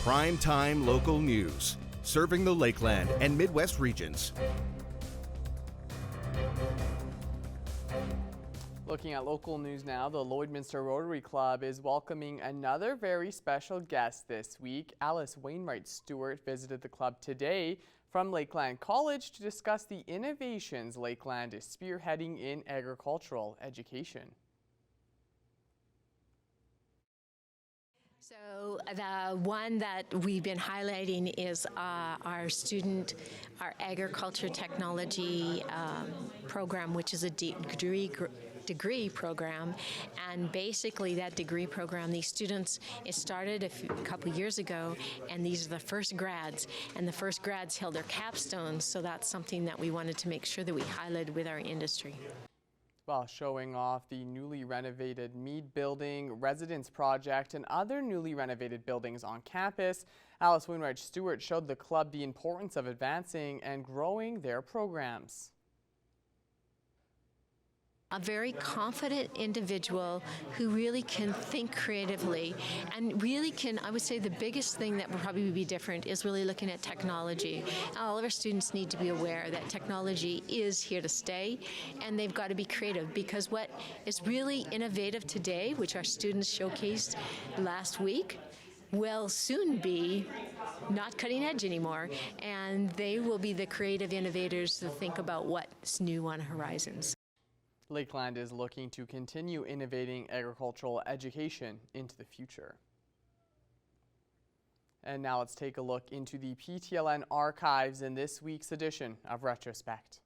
Prime time local news, serving the Lakeland and Midwest regions. Looking at local news now, the Lloydminster Rotary Club is welcoming another very special guest this week. Alice Wainwright Stewart visited the club today from Lakeland College to discuss the innovations Lakeland is spearheading in agricultural education. So the one that we've been highlighting is our agriculture technology program, which is a degree program. And basically that degree program, these students, it started a couple years ago, and these are the first grads, and the first grads held their capstones. So that's something that we wanted to make sure that we highlighted with our industry. While showing off the newly renovated Mead Building, Residence Project, and other newly renovated buildings on campus, Alice Wainwright Stewart showed the club the importance of advancing and growing their programs. A very confident individual who really can think creatively and really can, I would say the biggest thing that would probably be different is really looking at technology. All of our students need to be aware that technology is here to stay, and they've got to be creative, because what is really innovative today, which our students showcased last week, will soon be not cutting edge anymore, and they will be the creative innovators to think about what's new on horizons. Lakeland is looking to continue innovating agricultural education into the future. And now let's take a look into the PTLN archives in this week's edition of Retrospect.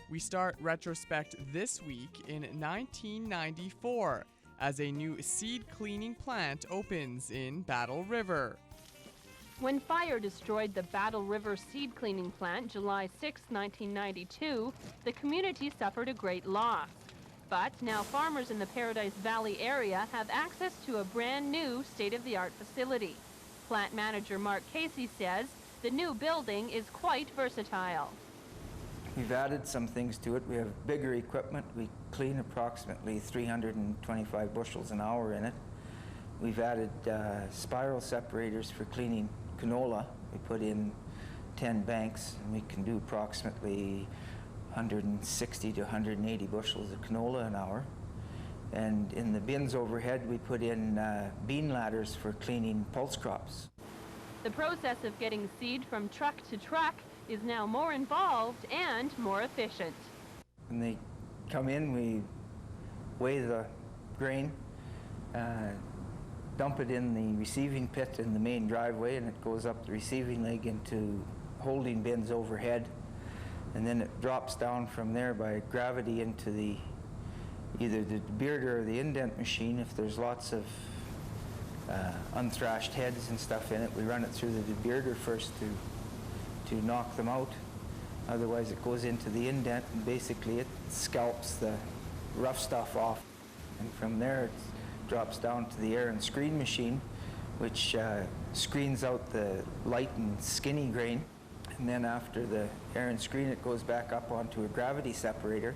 We start Retrospect this week in 1994 as a new seed cleaning plant opens in Battle River. When fire destroyed the Battle River seed cleaning plant July 6, 1992, the community suffered a great loss. But now farmers in the Paradise Valley area have access to a brand new state-of-the-art facility. Plant manager Mark Casey says the new building is quite versatile. We've added some things to it. We have bigger equipment. We clean approximately 325 bushels an hour in it. We've added spiral separators for cleaning canola. We put in 10 banks, and we can do approximately 160 to 180 bushels of canola an hour. And in the bins overhead, we put in bean ladders for cleaning pulse crops. The process of getting seed from truck to truck is now more involved and more efficient. When they come in, we weigh the grain, dump it in the receiving pit in the main driveway, and it goes up the receiving leg into holding bins overhead, and then it drops down from there by gravity into either the debearder or the indent machine. If there's lots of unthrashed heads and stuff in it, we run it through the debearder first to knock them out. Otherwise it goes into the indent, and basically it scalps the rough stuff off. And from there it drops down to the air and screen machine, which screens out the light and skinny grain. And then after the air and screen, it goes back up onto a gravity separator,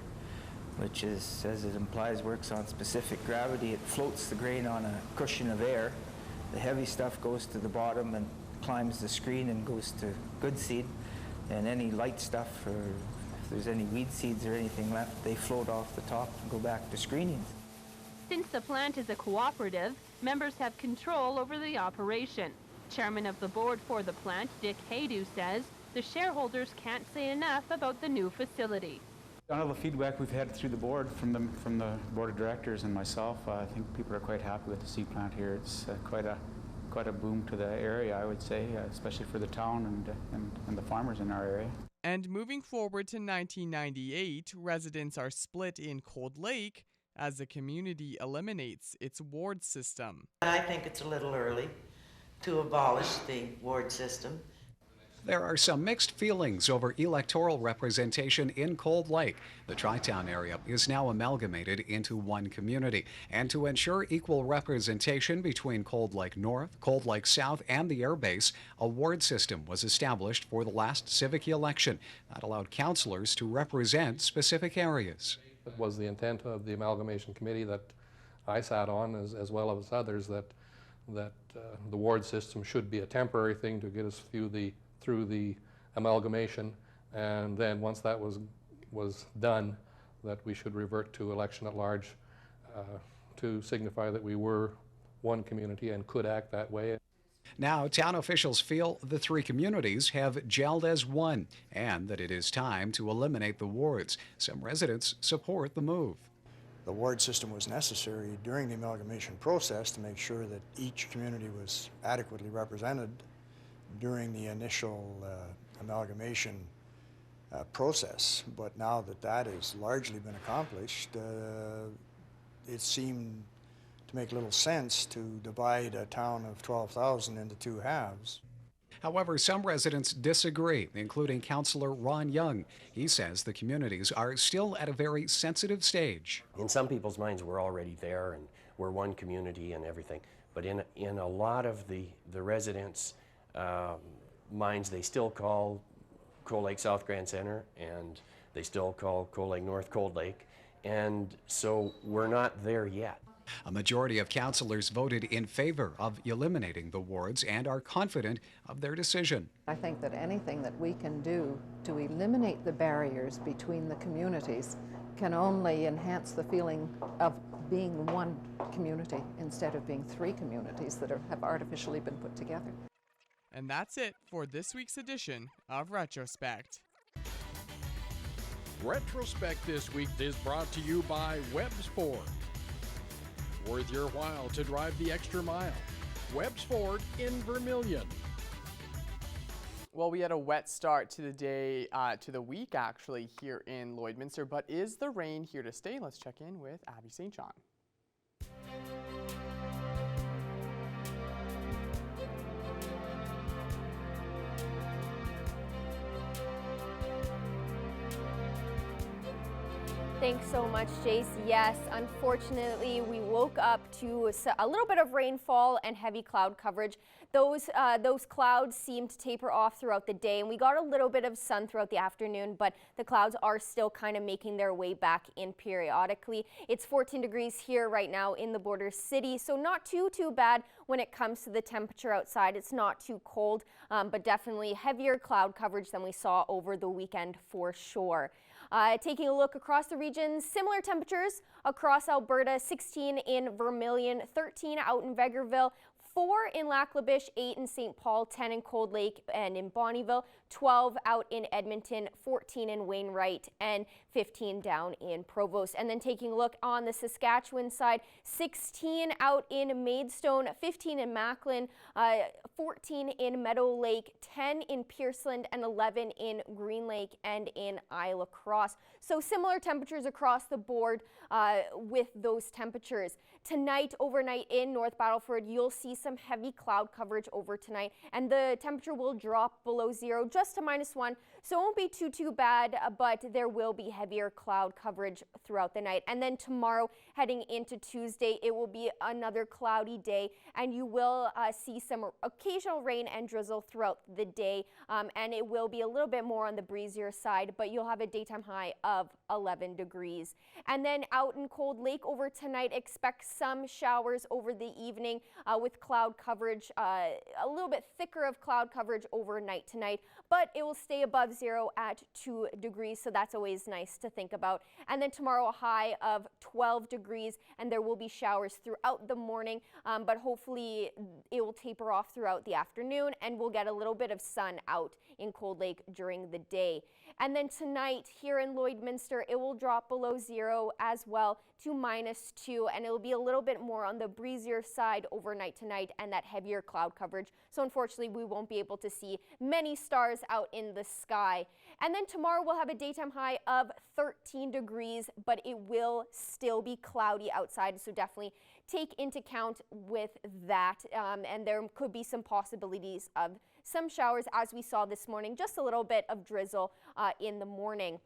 which is, as it implies, works on specific gravity. It floats the grain on a cushion of air. The heavy stuff goes to the bottom and climbs the screen and goes to good seed, and any light stuff, or if there's any weed seeds or anything left, they float off the top and go back to screening. Since the plant is a cooperative, members have control over the operation. Chairman of the board for the plant, Dick Haydu, says the shareholders can't say enough about the new facility. On all the feedback we've had through the board, from the board of directors and myself, I think people are quite happy with the seed plant here. It's quite a boom to the area, I would say, especially for the town and the farmers in our area. And moving forward to 1998, residents are split in Cold Lake as the community eliminates its ward system. I think it's a little early to abolish the ward system. There are some mixed feelings over electoral representation in Cold Lake. The Tri-Town area is now amalgamated into one community. And to ensure equal representation between Cold Lake North, Cold Lake South, and the Air Base, a ward system was established for the last civic election that allowed councillors to represent specific areas. It was the intent of the amalgamation committee that I sat on, as well as others, that the ward system should be a temporary thing to get us through the amalgamation, and then once that was done, that we should revert to election at large to signify that we were one community and could act that way. Now, town officials feel the three communities have gelled as one and that it is time to eliminate the wards. Some residents support the move. The ward system was necessary during the amalgamation process to make sure that each community was adequately represented during the initial amalgamation process. But now that that has largely been accomplished, it seemed to make little sense to divide a town of 12,000 into two halves. However, some residents disagree, including Councillor Ron Young. He says the communities are still at a very sensitive stage. In some people's minds, we're already there and we're one community and everything. But in a lot of the residents' minds, they still call Cold Lake South Grand Center and they still call Cold Lake North Cold Lake. And so we're not there yet. A majority of councillors voted in favor of eliminating the wards and are confident of their decision. I think that anything that we can do to eliminate the barriers between the communities can only enhance the feeling of being one community instead of being three communities that have artificially been put together. And that's it for this week's edition of Retrospect. Retrospect this week is brought to you by Webb's Ford. Worth your while to drive the extra mile. Webb's Ford in Vermilion. Well, we had a wet start to the day, to the week actually, here in Lloydminster, but is the rain here to stay? Let's check in with Abby St. John. Thanks so much, Jace. Yes, unfortunately, we woke up to a little bit of rainfall and heavy cloud coverage. Those clouds seemed to taper off throughout the day, and we got a little bit of sun throughout the afternoon, but the clouds are still kind of making their way back in periodically. It's 14 degrees here right now in the border city, so not too bad when it comes to the temperature outside. It's not too cold, but definitely heavier cloud coverage than we saw over the weekend for sure. Taking a look across the region, similar temperatures across Alberta, 16 in Vermilion, 13 out in Vegreville, 4 in Lac La Biche, 8 in St. Paul, 10 in Cold Lake and in Bonnyville, 12 out in Edmonton, 14 in Wainwright, and 15 down in Provost. And then taking a look on the Saskatchewan side, 16 out in Maidstone, 15 in Macklin, 14 in Meadow Lake, 10 in Pearceland, and 11 in Green Lake and in Isle Cross. So similar temperatures across the board with those temperatures. Tonight, overnight in North Battleford, you'll see some heavy cloud coverage over tonight, and the temperature will drop below zero, just to -1, so it won't be too bad, but there will be heavier cloud coverage throughout the night. And then tomorrow, heading into Tuesday, it will be another cloudy day, and you will see some occasional rain and drizzle throughout the day, and it will be a little bit more on the breezier side, but you'll have a daytime high of 11 degrees. And then out in Cold Lake over tonight, expect some showers over the evening with cloud coverage, a little bit thicker of cloud coverage overnight tonight, but it will stay above zero at 2 degrees, so that's always nice to think about. And then tomorrow, a high of 12 degrees, and there will be showers throughout the morning, but hopefully it will taper off throughout the afternoon, and we'll get a little bit of sun out in Cold Lake during the day. And then tonight here in Lloydminster, it will drop below zero as well to -2, and it will be a little bit more on the breezier side overnight tonight and that heavier cloud coverage. So unfortunately, we won't be able to see many stars out in the sky. And then tomorrow we'll have a daytime high of 13 degrees, but it will still be cloudy outside. So definitely take into account with that. And there could be some possibilities of some showers as we saw this morning, just a little bit of drizzle in the morning.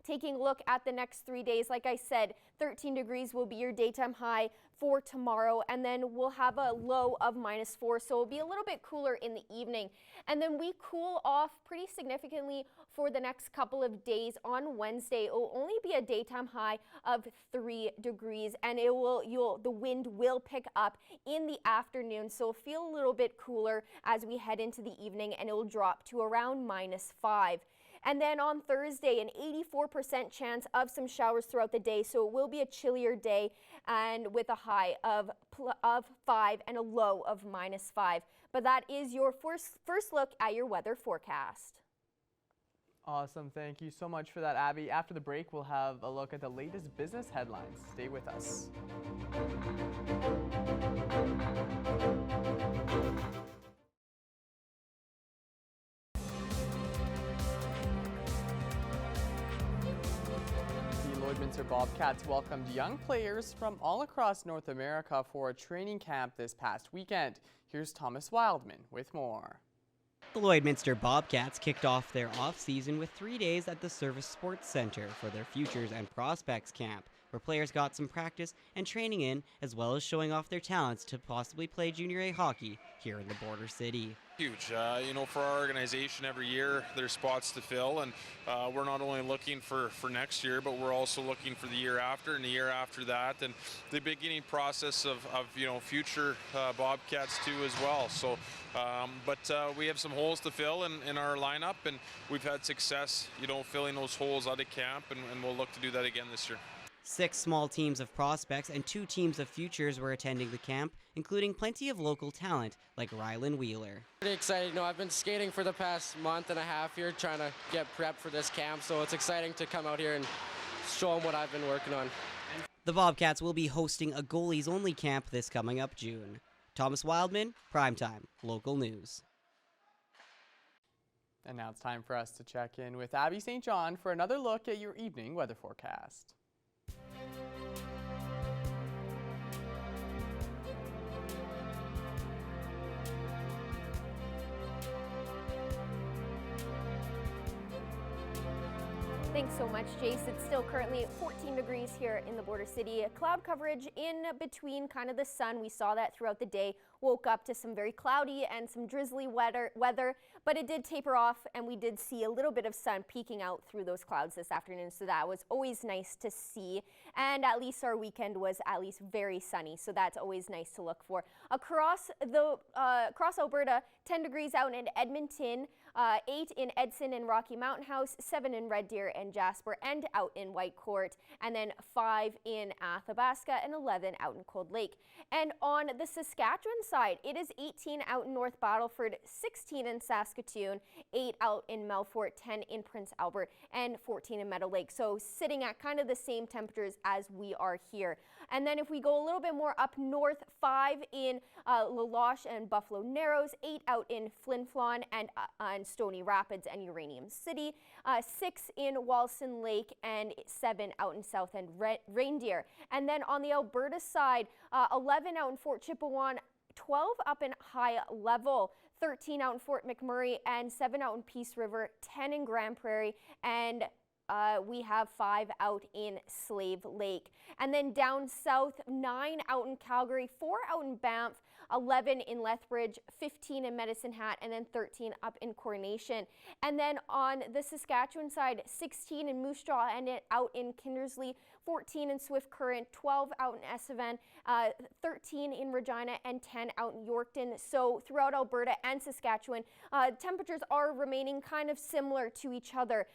Taking a look at the next 3 days, like I said, 13 degrees will be your daytime high for tomorrow, and then we'll have a low of -4, so it'll be a little bit cooler in the evening. And then we cool off pretty significantly for the next couple of days. On Wednesday, it will only be a daytime high of 3 degrees, and the wind will pick up in the afternoon, so it'll feel a little bit cooler as we head into the evening, and it will drop to around -5. And then on Thursday, an 84% chance of some showers throughout the day, so it will be a chillier day, and with a high of 5 and a low of -5. But that is your first look at your weather forecast. Awesome. Thank you so much for that, Abby. After the break, we'll have a look at the latest business headlines. Stay with us. Lloydminster Bobcats welcomed young players from all across North America for a training camp this past weekend. Here's Thomas Wildman with more. The Lloydminster Bobcats kicked off their off-season with 3 days at the Service Sports Centre for their Futures and Prospects camp, where players got some practice and training in, as well as showing off their talents to possibly play Junior A hockey here in the border city. Huge. For our organization, every year there's spots to fill, and we're not only looking for next year, but we're also looking for the year after and the year after that, and the beginning process of future Bobcats too as well. So, but we have some holes to fill in our lineup, and we've had success, filling those holes out of camp, and we'll look to do that again this year. 6 small teams of prospects and 2 teams of futures were attending the camp, including plenty of local talent like Rylan Wheeler. Pretty excited. I've been skating for the past month and a half here, trying to get prepped for this camp, so it's exciting to come out here and show them what I've been working on. The Bobcats will be hosting a goalies-only camp this coming up June. Thomas Wildman, Primetime, Local News. And now it's time for us to check in with Abby St. John for another look at your evening weather forecast. Thanks so much, Jace. It's still currently 14 degrees here in the border city. Cloud coverage in between kind of the sun. We saw that throughout the day. Woke up to some very cloudy and some drizzly weather, but it did taper off, and we did see a little bit of sun peeking out through those clouds this afternoon, so that was always nice to see. And at least our weekend was at least very sunny, so that's always nice to look for. Across Alberta, 10 degrees out in Edmonton, 8 in Edson and Rocky Mountain House, 7 in Red Deer and Jasper, and out in Whitecourt, and then 5 in Athabasca and 11 out in Cold Lake. And on the Saskatchewan side, it is 18 out in North Battleford, 16 in Saskatoon, 8 out in Melfort, 10 in Prince Albert, and 14 in Meadow Lake. So sitting at kind of the same temperatures as we are here. And then if we go a little bit more up north, 5 in La Loche and Buffalo Narrows, 8 out in Flin Flon and Stony Rapids and Uranium City, 6 in Walson Lake, and 7 out in South End Reindeer. And then on the Alberta side, 11 out in Fort Chipewyan, 12 up in High Level, 13 out in Fort McMurray, and 7 out in Peace River, 10 in Grand Prairie, and we have 5 out in Slave Lake. And then down south, 9 out in Calgary, 4 out in Banff, 11 in Lethbridge, 15 in Medicine Hat, and then 13 up in Coronation. And then on the Saskatchewan side, 16 in Moose Jaw and out in Kindersley, 14 in Swift Current, 12 out in Estevan, 13 in Regina, and 10 out in Yorkton. So throughout Alberta and Saskatchewan, temperatures are remaining kind of similar to each other.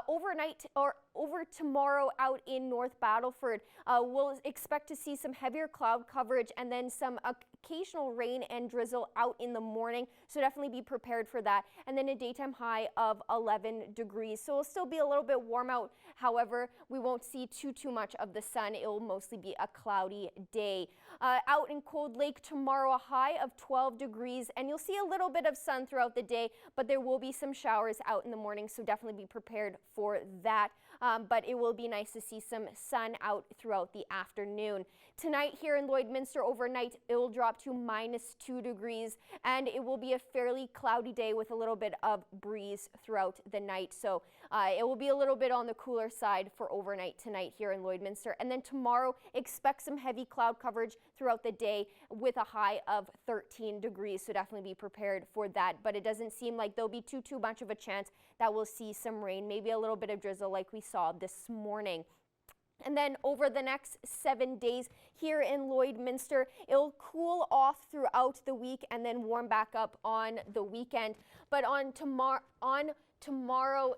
Overnight or over tomorrow out in North Battleford, we'll expect to see some heavier cloud coverage and then some occasional rain and drizzle out in the morning, so definitely be prepared for that. And then a daytime high of 11 degrees. So it'll still be a little bit warm out. However, we won't see too much of the sun. It will mostly be a cloudy day. Out in Cold Lake tomorrow, a high of 12 degrees, and you'll see a little bit of sun throughout the day, but there will be some showers out in the morning, so definitely be prepared for that. but it will be nice to see some sun out throughout the afternoon. Tonight here in Lloydminster, overnight it will drop to -2 degrees, and it will be a fairly cloudy day with a little bit of breeze throughout the night. So it will be a little bit on the cooler side for overnight tonight here in Lloydminster. And then tomorrow, expect some heavy cloud coverage throughout the day with a high of 13 degrees. So definitely be prepared for that. But it doesn't seem like there'll be too much of a chance that we'll see some rain, maybe a little bit of drizzle like we saw this morning. And then over the next 7 days here in Lloydminster, it'll cool off throughout the week and then warm back up on the weekend. But on tomorrow,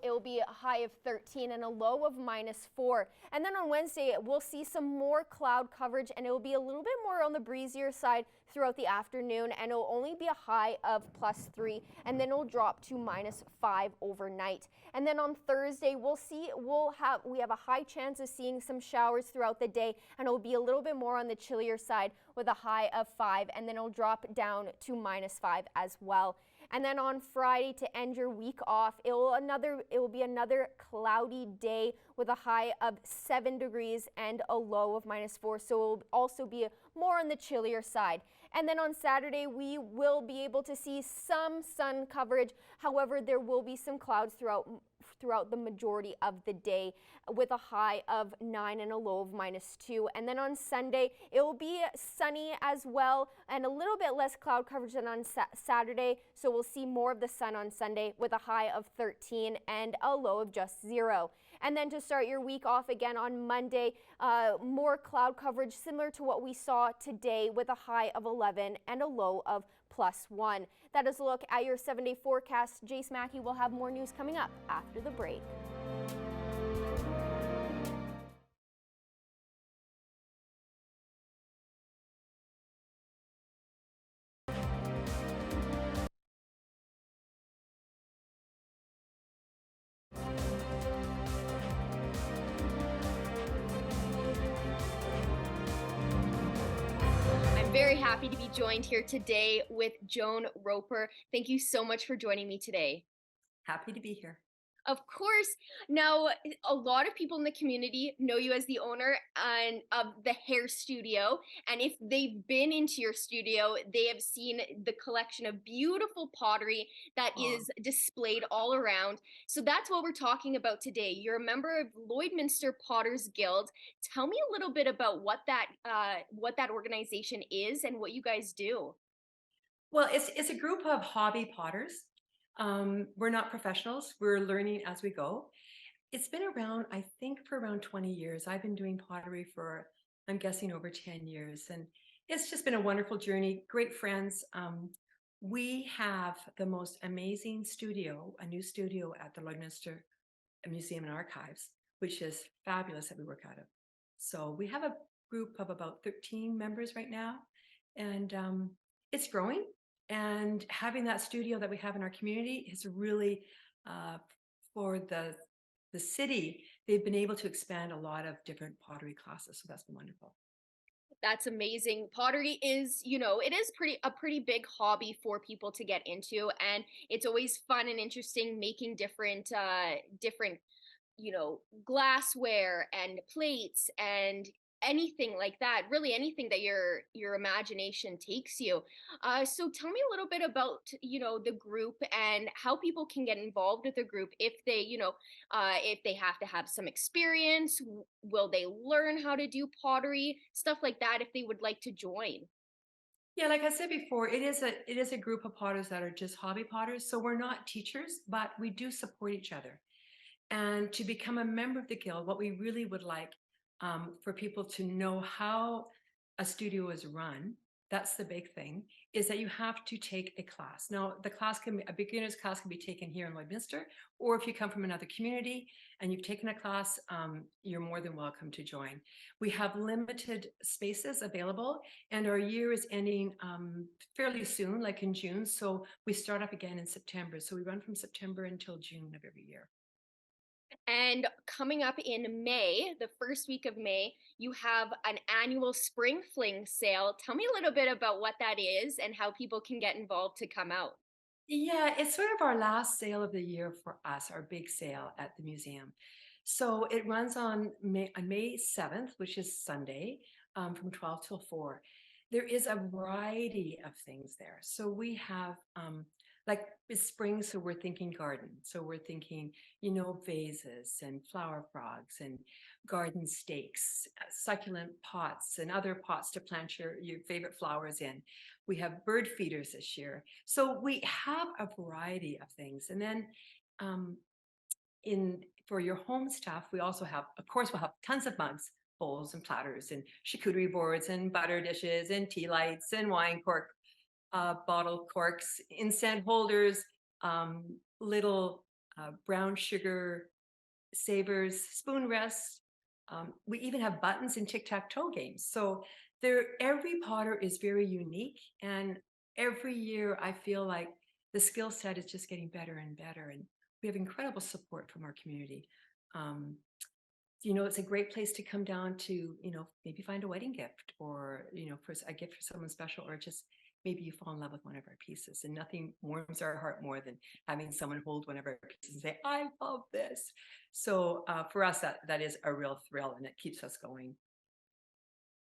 it will be a high of 13 and a low of -4. And then on Wednesday, we'll see some more cloud coverage, and it will be a little bit more on the breezier side throughout the afternoon, and it will only be a high of +3, and then it will drop to -5 overnight. And then on Thursday, we have a high chance of seeing some showers throughout the day, and it will be a little bit more on the chillier side with a high of 5, and then it will drop down to -5 as well. And then on Friday, to end your week off, it will be another cloudy day with a high of 7 degrees and a low of -4. So it will also be more on the chillier side. And then on Saturday, we will be able to see some sun coverage. However, there will be some clouds throughout the majority of the day with a high of 9 and a low of -2. And then on Sunday, it will be sunny as well and a little bit less cloud coverage than on Saturday. So we'll see more of the sun on Sunday with a high of 13 and a low of just 0. And then to start your week off again on Monday, more cloud coverage similar to what we saw today with a high of 11 and a low of +1. That is a look at your 7-day forecast. Jace Mackey will have more news coming up after the break. Very happy to be joined here today with Joan Roper. Thank you so much for joining me today. Happy to be here. Of course. Now, a lot of people in the community know you as the owner of the hair studio. And if they've been into your studio, they have seen the collection of beautiful pottery that is displayed all around. So that's what we're talking about today. You're a member of Lloydminster Potters Guild. Tell me a little bit about what that organization is and what you guys do. Well, it's a group of hobby potters. We're not professionals. We're learning as we go. It's been around, I think, for around 20 years. I've been doing pottery for, I'm guessing, over 10 years. And it's just been a wonderful journey. Great friends. We have the most amazing studio, a new studio at the Lloydminster Museum and Archives, which is fabulous that we work out of. So we have a group of about 13 members right now, and it's growing. And having that studio that we have in our community is really, for the city, they've been able to expand a lot of different pottery classes. So that's been wonderful. That's amazing. Pottery is, it is a pretty big hobby for people to get into, and it's always fun and interesting making different glassware and plates and anything like that, really anything that your imagination takes you. So tell me a little bit about, the group and how people can get involved with the group if they have to have some experience. Will they learn how to do pottery, stuff like that, if they would like to join? Yeah, like I said before, it is a group of potters that are just hobby potters. So we're not teachers, but we do support each other. And to become a member of the guild, what we really would like for people to know how a studio is run, that's the big thing, is that you have to take a class. Now, a beginner's class can be taken here in Lloydminster, or if you come from another community and you've taken a class, you're more than welcome to join. We have limited spaces available, and our year is ending fairly soon, like in June. So we start up again in September. So we run from September until June of every year. And coming up in May, the first week of May, you have an annual Spring Fling sale. Tell me a little bit about what that is and how people can get involved to come out. Yeah, it's sort of our last sale of the year for us, our big sale at the museum. So it runs on May 7th, which is Sunday, from 12 till 4. There is a variety of things there. So we have, like it's spring, so we're thinking garden. So we're thinking, vases and flower frogs and garden stakes, succulent pots and other pots to plant your favorite flowers in. We have bird feeders this year. So we have a variety of things. And then for your home stuff, we also have, of course, we'll have tons of mugs, bowls and platters and charcuterie boards and butter dishes and tea lights and wine cork, bottle corks, incense holders, little brown sugar savers, spoon rests. We even have buttons and tic-tac-toe games. So every potter is very unique, and every year I feel like the skill set is just getting better and better, and we have incredible support from our community. It's a great place to come down to, maybe find a wedding gift or, for a gift for someone special, or just maybe you fall in love with one of our pieces, and nothing warms our heart more than having someone hold one of our pieces and say, I love this. So for us, that is a real thrill, and it keeps us going.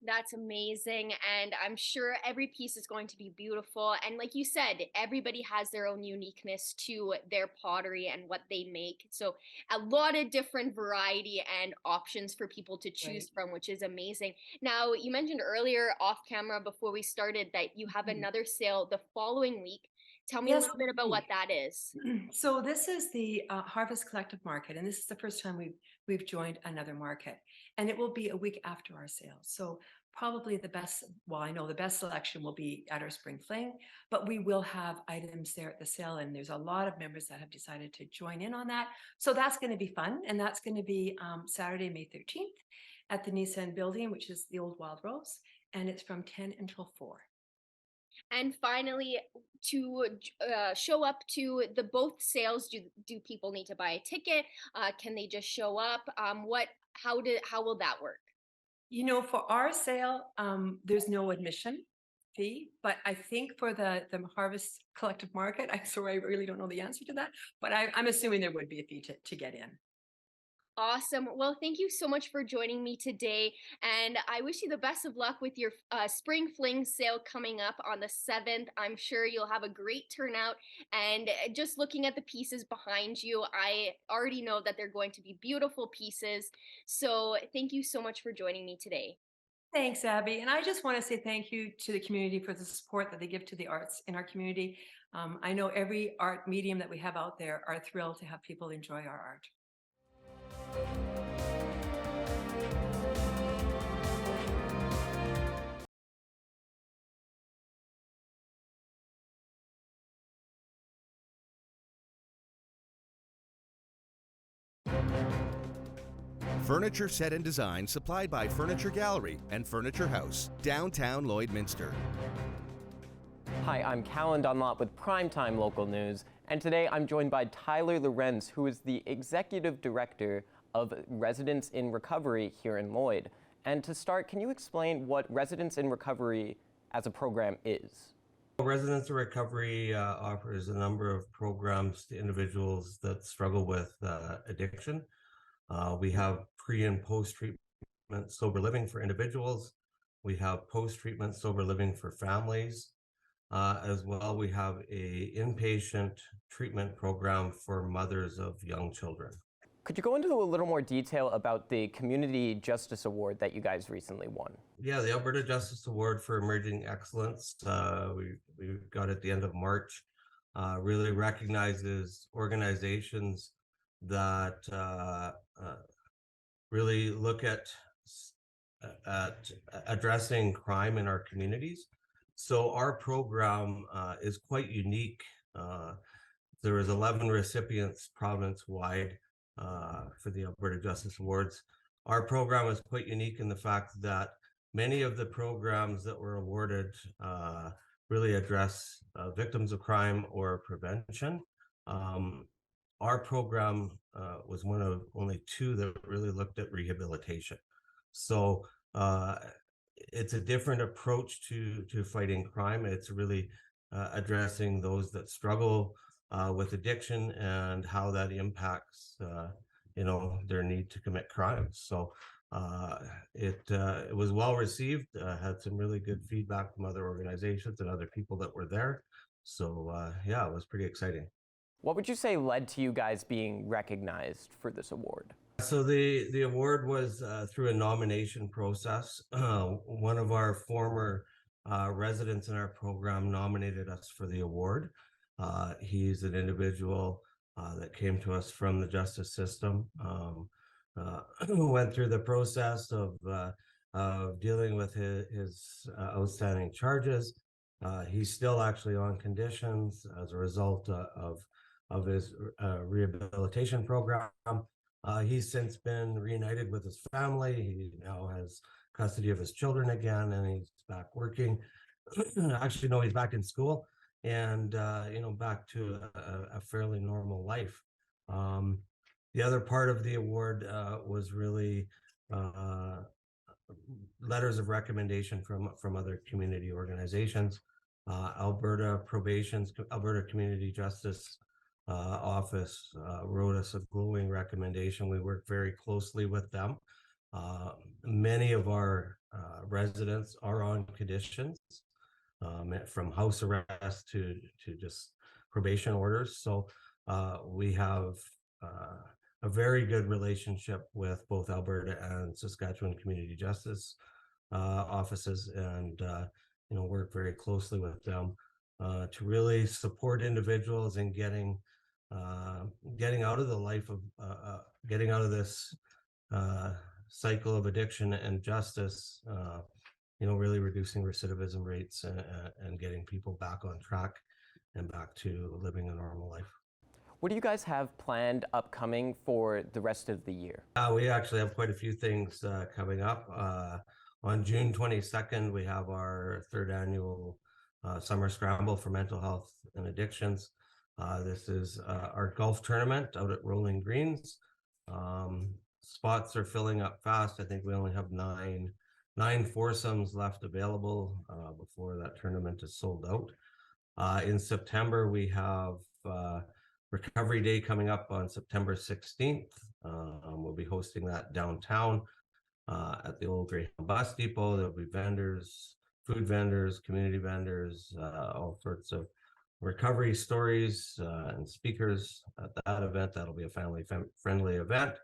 That's amazing. And I'm sure every piece is going to be beautiful. And like you said, everybody has their own uniqueness to their pottery and what they make. So a lot of different variety and options for people to choose from, which is amazing. Now, you mentioned earlier off camera before we started that you have another sale the following week. Tell me a little bit about what that is. So this is the Harvest Collective Market, and this is the first time we've joined another market, and it will be a week after our sale. So probably the best selection will be at our Spring Fling, but we will have items there at the sale, and there's a lot of members that have decided to join in on that. So that's going to be fun, and that's going to be Saturday, May 13th at the Nissan building, which is the old Wild Rose, and it's from 10 until 4. And finally, to show up to the both sales, do people need to buy a ticket? Can they just show up? How will that work? For our sale, there's no admission fee, but I think for the Harvest Collective Market, I'm sorry, I really don't know the answer to that, but I'm assuming there would be a fee to get in. Awesome. Well, thank you so much for joining me today. And I wish you the best of luck with your Spring Fling sale coming up on the 7th. I'm sure you'll have a great turnout. And just looking at the pieces behind you, I already know that they're going to be beautiful pieces. So thank you so much for joining me today. Thanks, Abby. And I just want to say thank you to the community for the support that they give to the arts in our community. I know every art medium that we have out there are thrilled to have people enjoy our art. Furniture set and design supplied by Furniture Gallery and Furniture House, downtown Lloydminster. Hi, I'm Callan Dunlop with Primetime Local News, and today I'm joined by Tyler Lorenz, who is the Executive Director of Residents in Recovery here in Lloyd. And to start, can you explain what Residents in Recovery as a program is? Residents in Recovery offers a number of programs to individuals that struggle with addiction. We have pre and post-treatment sober living for individuals. We have post-treatment sober living for families. As well, we have an inpatient treatment program for mothers of young children. Could you go into a little more detail about the Community Justice Award that you guys recently won? Yeah, the Alberta Justice Award for Emerging Excellence, we got at the end of March, really recognizes organizations that really look at addressing crime in our communities. So our program is quite unique. There was 11 recipients province-wide for the Alberta Justice Awards. Our program is quite unique in the fact that many of the programs that were awarded really address victims of crime or prevention. Our program was one of only 2 that really looked at rehabilitation. So it's a different approach to fighting crime. It's really addressing those that struggle with addiction and how that impacts their need to commit crimes. So it was well received, had some really good feedback from other organizations and other people that were there. So yeah, it was pretty exciting. What would you say led to you guys being recognized for this award? So the award was through a nomination process. One of our former residents in our program nominated us for the award. He's an individual that came to us from the justice system, went through the process of dealing with his outstanding charges. He's still actually on conditions as a result of his rehabilitation program. He's since been reunited with his family. He now has custody of his children again, and he's back working. Actually, no, he's back in school and, back to a fairly normal life. The other part of the award was really letters of recommendation from other community organizations. Alberta Community Justice Office wrote us a glowing recommendation. We work very closely with them. Many of our residents are on conditions, from house arrest to just probation orders. So we have a very good relationship with both Alberta and Saskatchewan Community Justice offices, and work very closely with them to really support individuals in getting out of the life of getting out of this cycle of addiction and justice, really reducing recidivism rates and getting people back on track and back to living a normal life. What do you guys have planned upcoming for the rest of the year? We actually have quite a few things coming up. On June 22nd, we have our third annual Summer Scramble for Mental Health and Addictions. This is our golf tournament out at Rolling Greens. Spots are filling up fast. I think we only have nine foursomes left available before that tournament is sold out. In September, we have Recovery Day coming up on September 16th. We'll be hosting that downtown at the old Greyhound Bus Depot. There'll be vendors, food vendors, community vendors, all sorts of recovery stories and speakers at that event. That'll be a family-friendly event.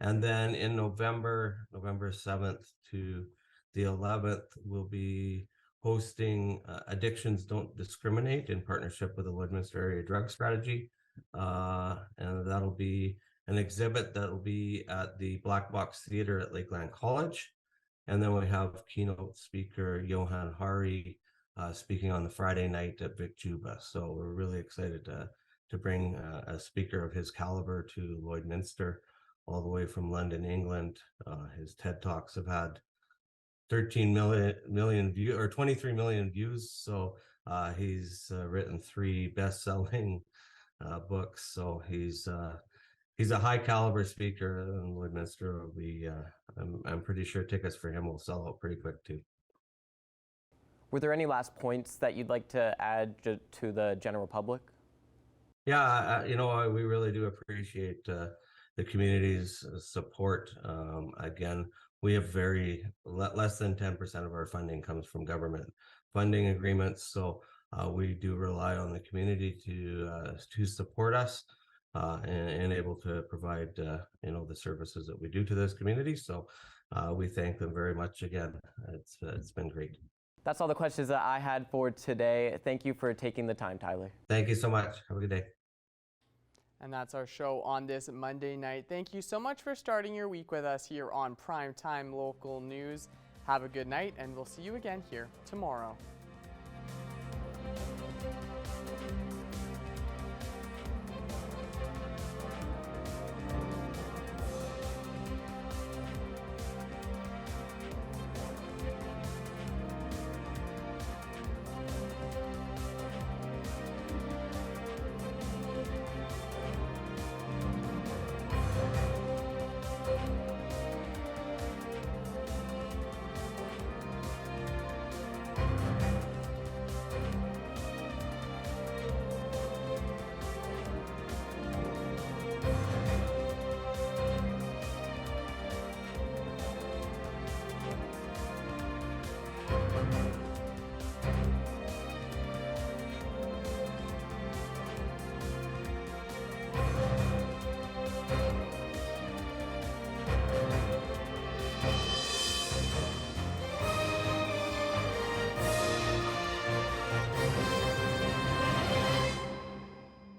And then in November 7th to the 11th, we'll be hosting Addictions Don't Discriminate in partnership with the Lloydminster Area Drug Strategy. And that'll be an exhibit that'll be at the Black Box Theatre at Lakeland College. And then we have keynote speaker Johan Hari speaking on the Friday night at Vic Juba. So we're really excited to bring a speaker of his caliber to Lloydminster, all the way from London, England. His TED Talks have had 13 million views or 23 million views. So he's written 3 best-selling books. So he's a high caliber speaker, and Lloydminster will be, I'm pretty sure tickets for him will sell out pretty quick too. Were there any last points that you'd like to add to the general public? Yeah, we really do appreciate the community's support. Again, we have less than 10% of our funding comes from government funding agreements. So we do rely on the community to support us and able to provide the services that we do to this community. So we thank them very much again. It's been great. That's all the questions that I had for today. Thank you for taking the time, Tyler. Thank you so much. Have a good day. And that's our show on this Monday night. Thank you so much for starting your week with us here on Primetime Local News. Have a good night, and we'll see you again here tomorrow.